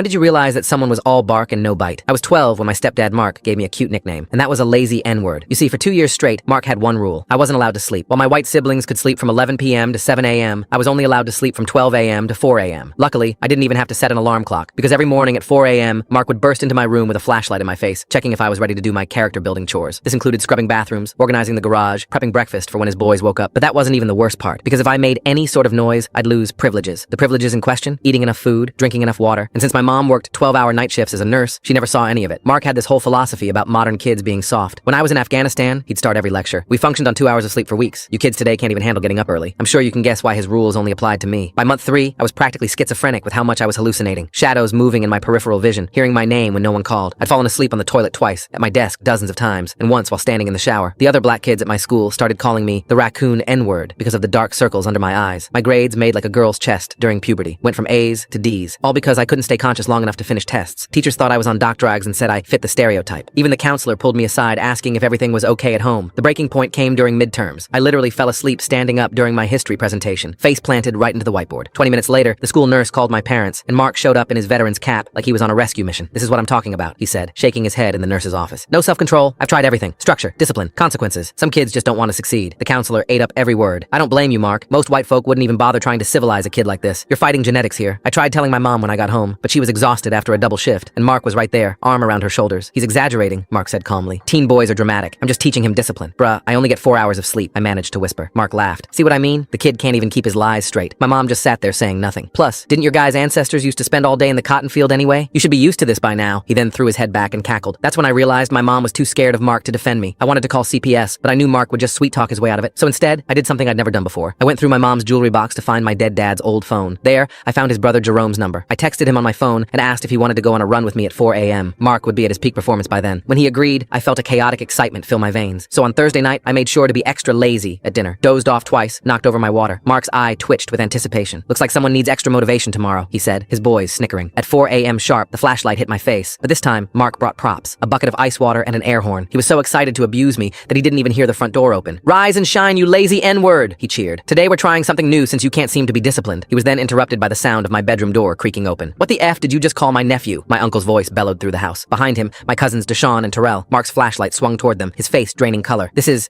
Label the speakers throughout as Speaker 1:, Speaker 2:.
Speaker 1: When did you realize that someone was all bark and no bite? I was 12 when my stepdad Mark gave me a cute nickname, and that was a lazy N-word. You see, for 2 years straight, Mark had one rule. I wasn't allowed to sleep. While my white siblings could sleep from 11 p.m. to 7 a.m., I was only allowed to sleep from 12 a.m. to 4 a.m. Luckily, I didn't even have to set an alarm clock, because every morning at 4 a.m., Mark would burst into my room with a flashlight in my face, checking if I was ready to do my character-building chores. This included scrubbing bathrooms, organizing the garage, prepping breakfast for when his boys woke up. But that wasn't even the worst part, because if I made any sort of noise, I'd lose privileges. The privileges in question: eating enough food, drinking enough water. And since my mom worked 12-hour night shifts as a nurse, she never saw any of it. Mark had this whole philosophy about modern kids being soft. When I was in Afghanistan, he'd start every lecture. We functioned on 2 hours of sleep for weeks. You kids today can't even handle getting up early. I'm sure you can guess why his rules only applied to me. By month 3, I was practically schizophrenic with how much I was hallucinating. Shadows moving in my peripheral vision, hearing my name when no one called. I'd fallen asleep on the toilet twice, at my desk dozens of times, and once while standing in the shower. The other black kids at my school started calling me the raccoon N-word because of the dark circles under my eyes. My grades made like a girl's chest during puberty, went from A's to D's, all because I couldn't stay conscious long enough to finish tests. Teachers thought I was on doc drugs and said I fit the stereotype. Even the counselor pulled me aside asking if everything was okay at home. The breaking point came during midterms. I literally fell asleep standing up during my history presentation, face planted right into the whiteboard. 20 minutes later, the school nurse called my parents, and Mark showed up in his veteran's cap like he was on a rescue mission. "This is what I'm talking about," he said, shaking his head in the nurse's office. "No self-control. I've tried everything. Structure, discipline, consequences. Some kids just don't want to succeed." The counselor ate up every word. "I don't blame you, Mark. Most white folk wouldn't even bother trying to civilize a kid like this. You're fighting genetics here." I tried telling my mom when I got home, but she was exhausted after a double shift, and Mark was right there, arm around her shoulders. "He's exaggerating," Mark said calmly. "Teen boys are dramatic. I'm just teaching him discipline." "Bruh, I only get 4 hours of sleep," I managed to whisper. Mark laughed. "See what I mean? The kid can't even keep his lies straight." My mom just sat there saying nothing. "Plus, didn't your guys' ancestors used to spend all day in the cotton field anyway? You should be used to this by now." He then threw his head back and cackled. That's when I realized my mom was too scared of Mark to defend me. I wanted to call CPS, but I knew Mark would just sweet-talk his way out of it. So instead, I did something I'd never done before. I went through my mom's jewelry box to find my dead dad's old phone. There, I found his brother Jerome's number. I texted him on my phone and asked if he wanted to go on a run with me at 4 a.m. Mark would be at his peak performance by then. When he agreed, I felt a chaotic excitement fill my veins. So on Thursday night, I made sure to be extra lazy at dinner. Dozed off twice, knocked over my water. Mark's eye twitched with anticipation. "Looks like someone needs extra motivation tomorrow," he said, his boys snickering. At 4 a.m. sharp, the flashlight hit my face. But this time, Mark brought props: a bucket of ice water and an air horn. He was so excited to abuse me that he didn't even hear the front door open. "Rise and shine, you lazy N-word," he cheered. "Today we're trying something new since you can't seem to be disciplined." He was then interrupted by the sound of my bedroom door creaking open. "What the F did you just call my nephew?" My uncle's voice bellowed through the house. Behind him, my cousins Deshaun and Terrell. Mark's flashlight swung toward them, his face draining color. This is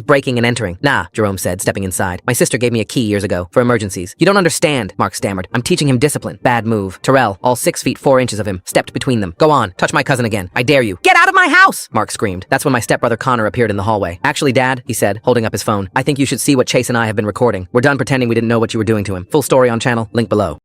Speaker 1: breaking and entering." "Nah," Jerome said, stepping inside. "My sister gave me a key years ago, for emergencies." "You don't understand," Mark stammered. "I'm teaching him discipline." "Bad move." Terrell, all 6 feet 4 inches of him, stepped between them. "Go on, touch my cousin again. I dare you." "Get out of my house!" Mark screamed. That's when my stepbrother Connor appeared in the hallway. "Actually, Dad," he said, holding up his phone, "I think you should see what Chase and I have been recording. We're done pretending we didn't know what you were doing to him. Full story on channel, link below."